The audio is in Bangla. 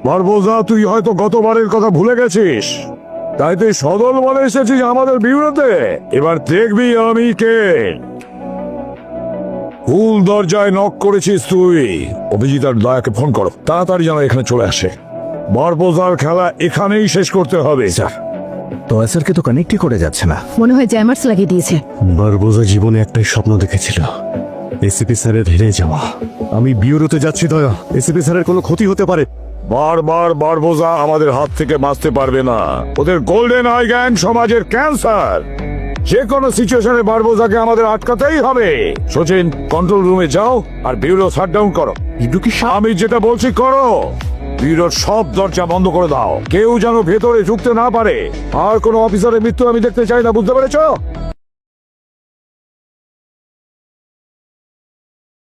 বারবোজা, তুই হয়তো গতবারের কথা ভুলে গেছিস, তাই তুই সদল বলে এসেছিস আমাদের বিরুদ্ধে। এবার দেখবি আমি কে। ভুল দরজায় নক করেছিস তুই। অভিজিৎ আর দয়াকে ফোন করো, তাড়াতাড়ি যেন এখানে চলে আসে। বারবোজার খেলা এখানেই শেষ করতে হবে। দয়া স্যারকে তো কানেক্টই করে যাচ্ছে না। মনে হয় জ্যামার্স লাগিয়ে দিয়েছে। বারবোজা জীবনে একটাই স্বপ্ন দেখেছিল, এসিপি স্যারের হেরে যাওয়া। আমি বিউরোতে যাচ্ছি দয়া, এসিপি স্যারের কোনো ক্ষতি হতে পারে। বারবার বারবোজা আমাদের হাত থেকে বাঁচতে পারবে না। ওদের গোল্ডেন আই গ্যাং সমাজের ক্যান্সার। যে কোনো সিচুয়েশনে বারবোজাকে আমাদের আটকাতেই হবে। সচিন, কন্ট্রোল রুমে যাও আর ব্যুরো শাটডাউন করো। আমি যেটা বলছি করো। ব্যুরোর সব দরজা বন্ধ করে দাও, কেউ যেন ভেতরে ঢুকতে না পারে। আর কোনো অফিসারের মৃত্যু আমি দেখতে চাই না, বুঝতে পেরেছো?